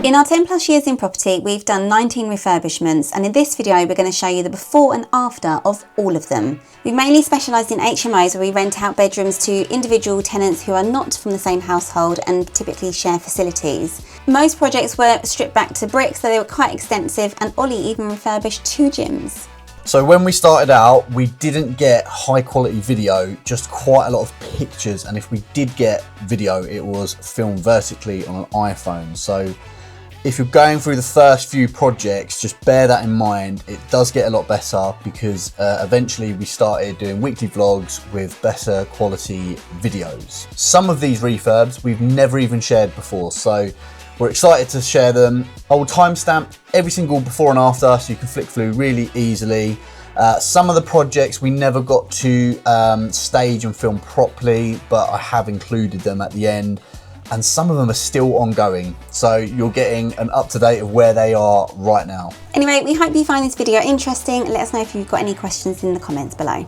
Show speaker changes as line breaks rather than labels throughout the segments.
In our 10 plus years in property, we've done 19 refurbishments, and in this video we're going to show you the before and after of all of them. We've mainly specialised in HMOs, where we rent out bedrooms to individual tenants who are not from the same household and typically share facilities. Most projects were stripped back to brick, so they were quite extensive, and Ollie even refurbished 2 gyms.
So when we started out, we didn't get high quality video, just quite a lot of pictures, and if we did get video, it was filmed vertically on an iPhone. So if you're going through the first few projects, just bear that in mind. It does get a lot better because eventually we started doing weekly vlogs with better quality videos. Some of these refurbs we've never even shared before, so we're excited to share them. I will timestamp every single before and after so you can flick through really easily. Some of the projects we never got to stage and film properly, but I have included them at the end. And some of them are still ongoing, so you're getting an up-to-date of where they are right now.
Anyway, we hope you find this video interesting. Let us know if you've got any questions in the comments below.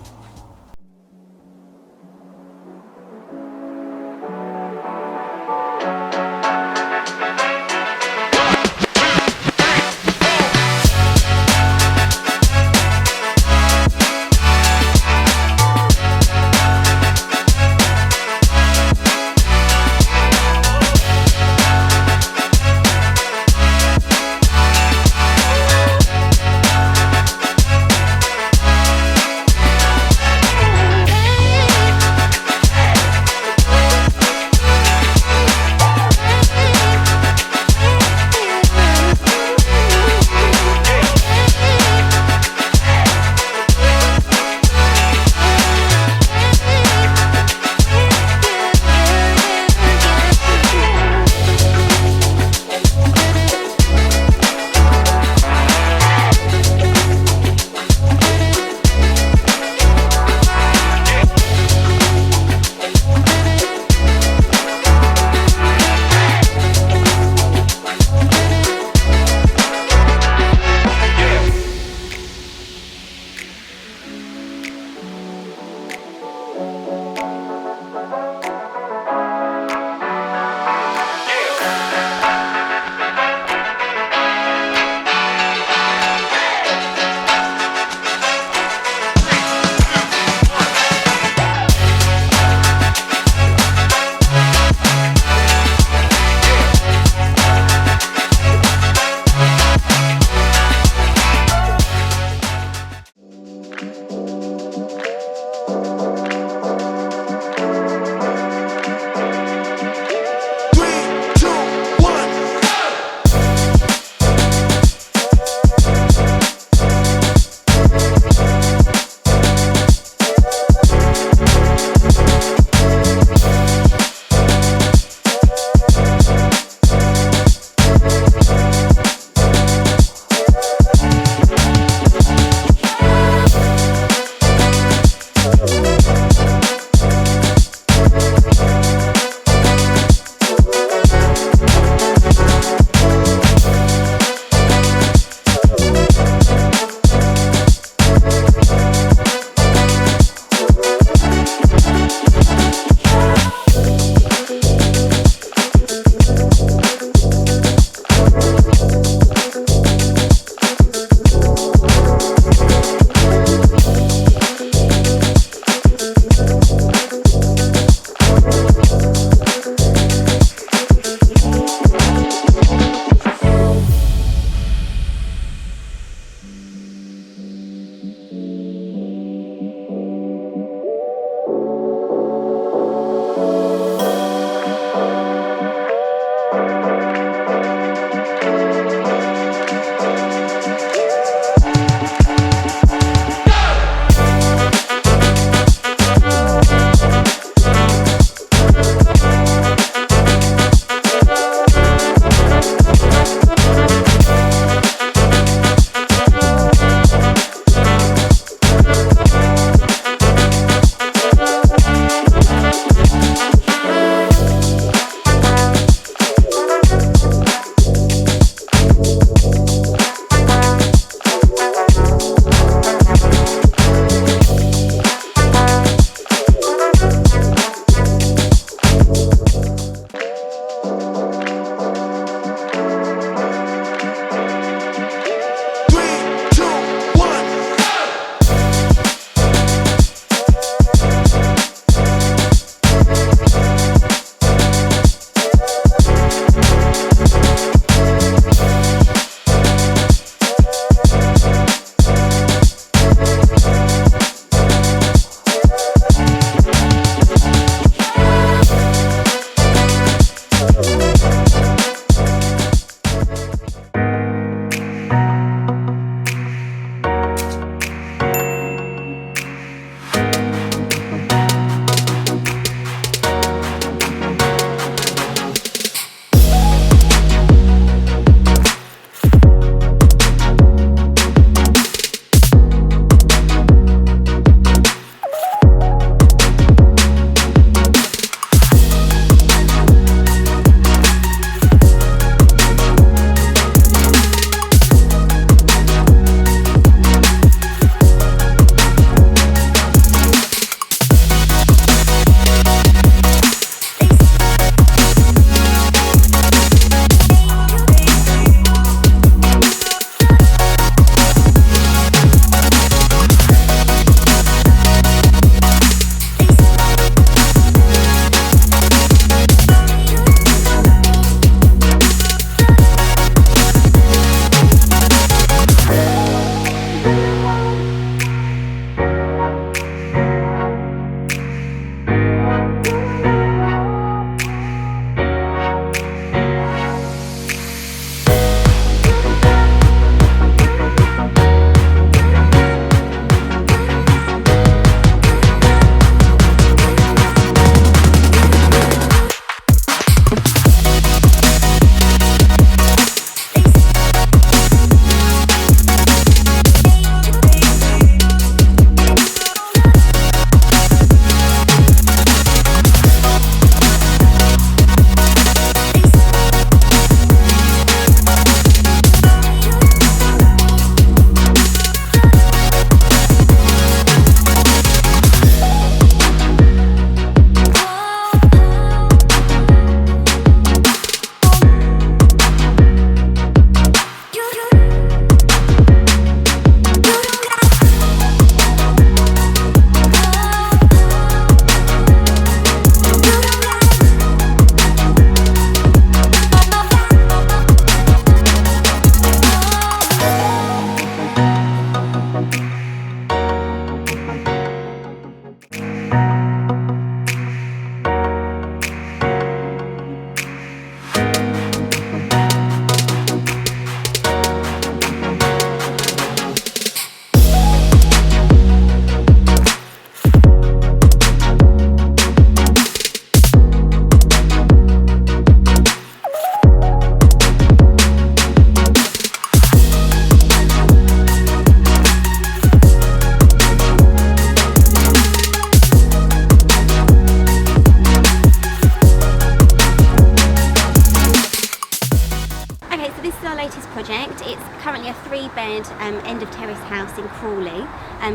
Okay, so this is our latest project. It's currently a 3-bed end of terrace house in Crawley.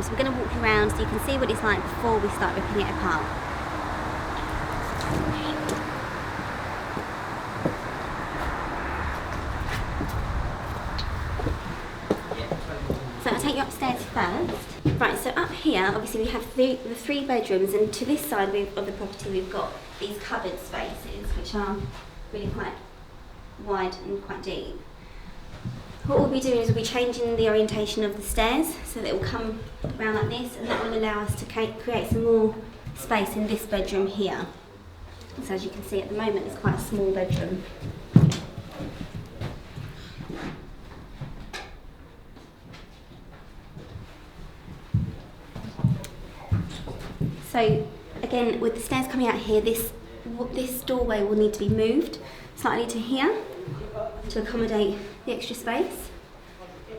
So we're going to walk you around so you can see what it's like before we start ripping it apart. So I'll take you upstairs first. Right, so up here, obviously we have the 3 bedrooms, and to this side of the property we've got these cupboard spaces, which are really quite wide and quite deep. What we'll be doing is we'll be changing the orientation of the stairs so that it will come around like this, and that will allow us to create some more space in this bedroom here. So as you can see at the moment it's quite a small bedroom. So again, with the stairs coming out here, this doorway will need to be moved slightly to here to accommodate the extra space.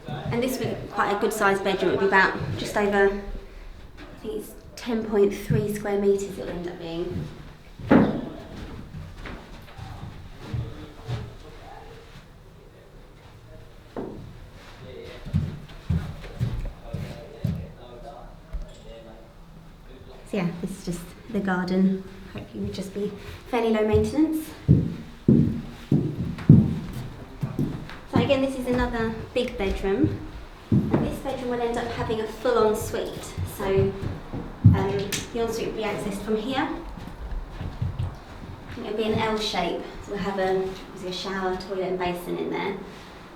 And this would be quite a good sized bedroom. It would be about just over, I think it's 10.3 square metres it will end up being. So yeah, this is just the garden. Hopefully would just be fairly low maintenance. So again, this is another big bedroom. And this bedroom will end up having a full ensuite. So the ensuite will be accessed from here. It will be an L shape. So we'll have a shower, toilet and basin in there.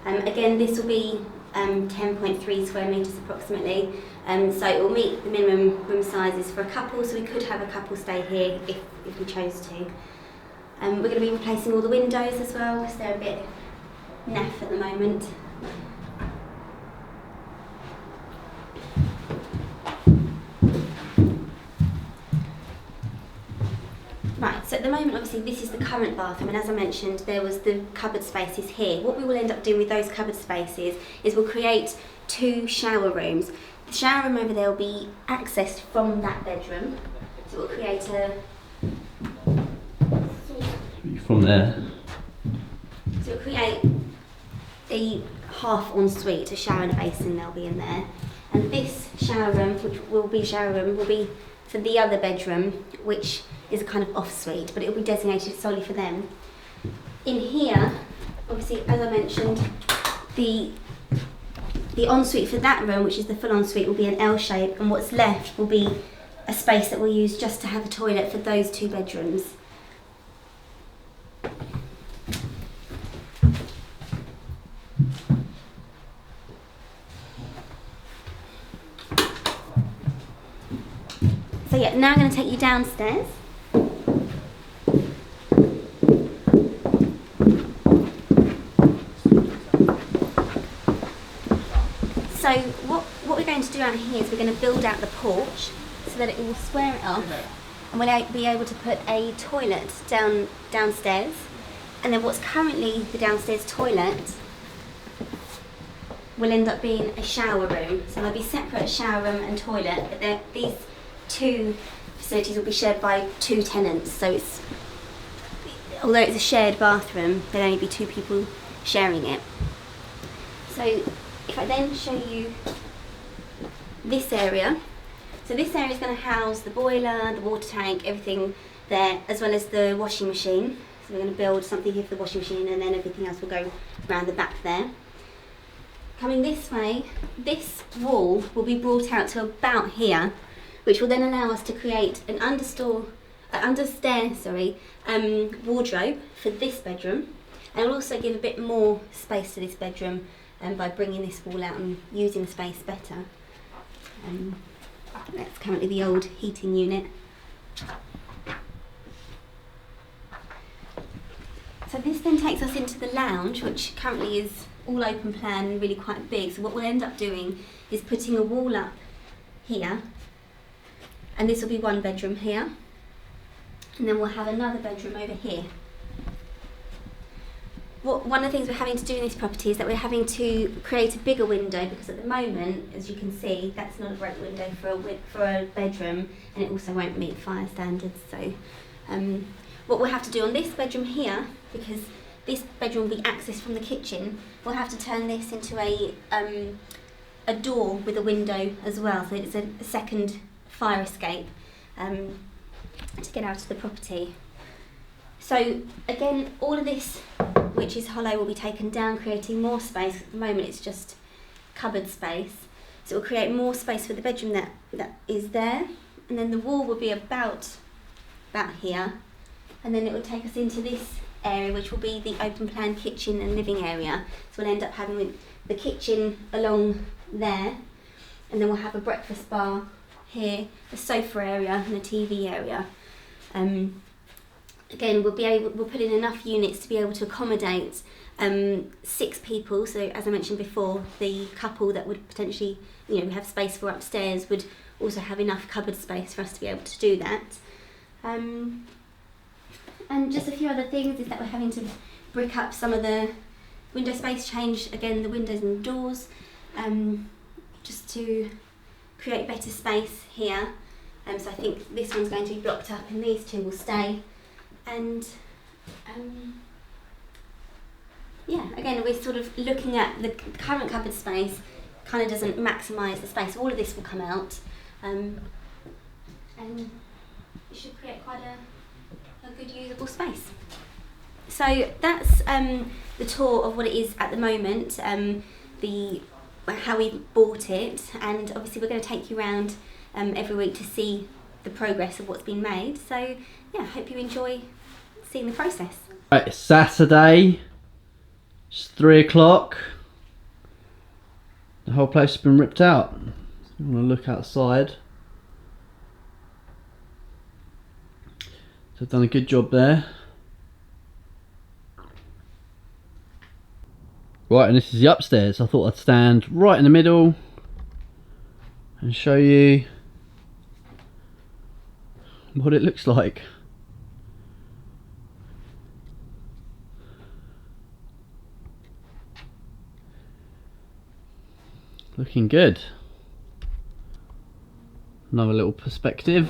Again, this will be 10.3 square metres approximately. So it will meet the minimum room sizes for a couple, so we could have a couple stay here if we chose to. We're going to be replacing all the windows as well, because they're a bit naff at the moment. Right, so at the moment obviously this is the current bathroom, and as I mentioned there was the cupboard spaces here. What we will end up doing with those cupboard spaces is we'll create 2 shower rooms. The shower room over there will be accessed from that bedroom, so we'll create
from there.
So we'll create a half ensuite, a shower and a basin, they'll be in there. And this shower room, which will be for the other bedroom, which is a kind of off suite, but it will be designated solely for them. In here, obviously, as I mentioned, the ensuite for that room, which is the full ensuite, will be an L shape, and what's left will be a space that we'll use just to have a toilet for those 2 bedrooms. So yeah, now I'm going to take you downstairs. So what we're going to do out here is we're going to build out the porch so that it will square it off, and we'll be able to put a toilet downstairs, and then what's currently the downstairs toilet will end up being a shower room. So there'll be separate shower room and toilet, but these 2 facilities will be shared by 2 tenants. So although it's a shared bathroom, there'll only be 2 people sharing it. So if I then show you this area, so this area is going to house the boiler, the water tank, everything there, as well as the washing machine. So we're going to build something here for the washing machine, and then everything else will go around the back there. Coming this way, this wall will be brought out to about here, which will then allow us to create an understair wardrobe for this bedroom, and will also give a bit more space to this bedroom by bringing this wall out and using the space better. That's currently the old heating unit. So this then takes us into the lounge, which currently is all open plan and really quite big. So what we'll end up doing is putting a wall up here, and this will be 1 bedroom here, and then we'll have another bedroom over here. One of the things we're having to do in this property is that we're having to create a bigger window, because at the moment, as you can see, that's not a great window for a bedroom, and it also won't meet fire standards. So what we'll have to do on this bedroom here, because this bedroom will be accessed from the kitchen, we'll have to turn this into a door with a window as well, so it's a second fire escape to get out of the property. So again, all of this which is hollow will be taken down, creating more space. At the moment it's just cupboard space, so it will create more space for the bedroom that is there, and then the wall will be about here, and then it will take us into this area, which will be the open plan kitchen and living area. So we'll end up having the kitchen along there, and then we'll have a breakfast bar here, a sofa area and a TV area. Again, we'll put in enough units to be able to accommodate 6 people. So as I mentioned before, the couple that would potentially, we have space for upstairs would also have enough cupboard space for us to be able to do that. And just a few other things is that we're having to brick up some of the window space, change again the windows and doors, just to create better space here. So I think this one's going to be blocked up and these 2 will stay. And again, we're sort of looking at the current cupboard space kind of doesn't maximise the space. All of this will come out, and it should create quite a good usable space. So that's the tour of what it is at the moment, how we bought it, and obviously we're going to take you around every week to see the progress of what's been made. So yeah, hope you enjoy seeing the process.
Right, it's Saturday, it's 3 o'clock. The whole place has been ripped out. I'm going to look outside. So I've done a good job there. Right, and this is the upstairs. I thought I'd stand right in the middle and show you what it looks like. Looking good. Another little perspective.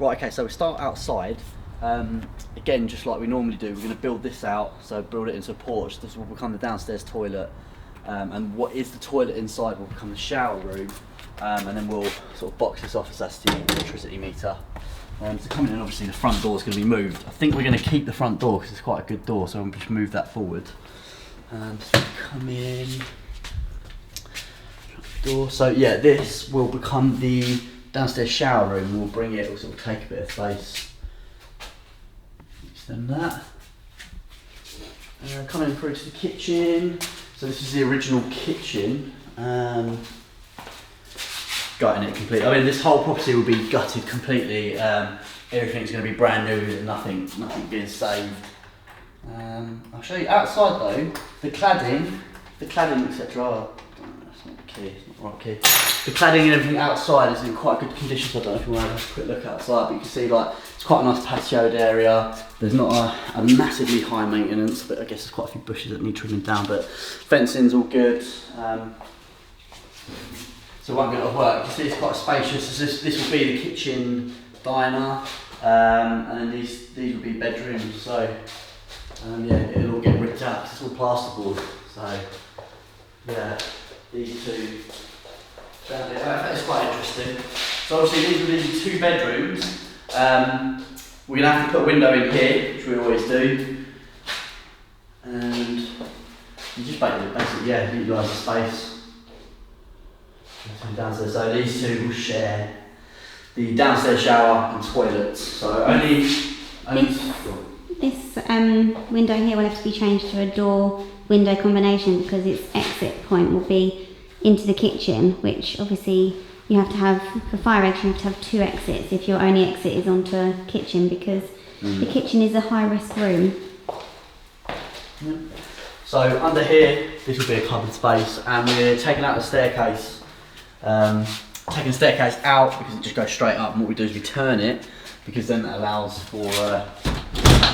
Right, okay, so we start outside. Again, just like we normally do, we're going to build this out, so build it into a porch. This will become the downstairs toilet, and what is the toilet inside will become the shower room, and then we'll sort of box this off as that's the electricity meter. So coming in, obviously the front door is going to be moved. I think we're going to keep the front door because it's quite a good door, so I'm going to just move that forward. So come in, door. So yeah, this will become the downstairs shower room. We'll bring it, we'll sort of take a bit of space. Extend that. Coming through to the kitchen. So this is the original kitchen. Gutting it completely. I mean, this whole property will be gutted completely. Everything's going to be brand new, nothing being saved. I'll show you outside though. The cladding, etc. That's not the key. It's not the right key. The cladding and everything outside is in quite good condition. So I don't know if you want to have a quick look outside, but you can see like it's quite a nice patioed area. There's not a massively high maintenance, but I guess there's quite a few bushes that need trimming down. But fencing's all good. So it won't be a lot of work. You can see it's quite spacious. This will be the kitchen, diner, and then these will be bedrooms. So yeah, it'll all get ripped out. It's all plasterboard. So yeah, these two. It's quite interesting. So obviously these will be the 2 bedrooms. We're going to have to put a window in here, which we always do. And you just basically yeah, utilise the space. Downstairs. So these 2 will share the downstairs shower and toilets. So only
this window here will have to be changed to a door window combination because its exit point will be into the kitchen, which obviously you have to have, for fire exit you have to have 2 exits if your only exit is onto a kitchen, because the kitchen is a high risk room.
So under here, this will be a cupboard space, and we're taking out the staircase. Taking the staircase out because it just goes straight up, and what we do is we turn it because then that allows for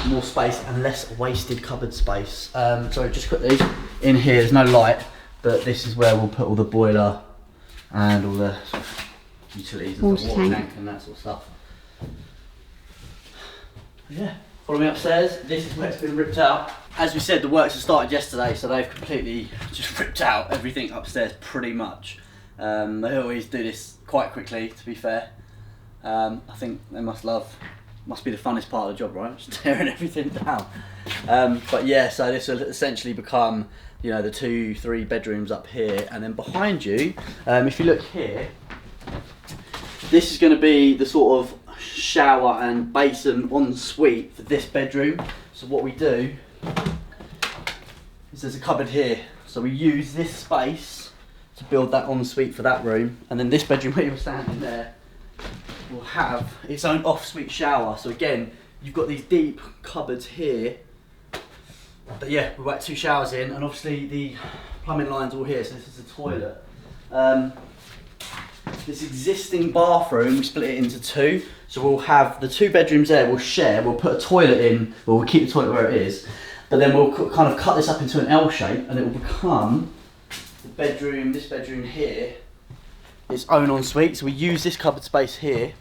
more space and less wasted cupboard space. So just quickly, in here there's no light, but this is where we'll put all the boiler and all the sort of utilities and the water tank and that sort of stuff. Yeah, follow me upstairs. This is where it's been ripped out. As we said, the works have started yesterday, so they've completely just ripped out everything upstairs pretty much. They always do this quite quickly, to be fair. I think they must be the funnest part of the job, right? Just tearing everything down. But yeah, so this will essentially become, you know, the 2-3 bedrooms up here, and then behind you, if you look here, this is going to be the sort of shower and basin ensuite for this bedroom. So what we do is there's a cupboard here, so we use this space to build that ensuite for that room, and then this bedroom where you're standing there will have its own ensuite shower. So again, you've got these deep cupboards here, but yeah, we've got 2 showers in, and obviously the plumbing line's all here, so this is the toilet. This existing bathroom, we split it into 2, so we'll have the 2 bedrooms there, we'll share, we'll put a toilet in, well, we'll keep the toilet where it is, but then we'll kind of cut this up into an L shape, and it will become the bedroom, this bedroom here, its own ensuite. So we use this cupboard space here,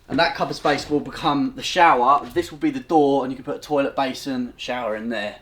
and that cupboard space will become the shower. This will be the door, and you can put a toilet, basin, shower in there.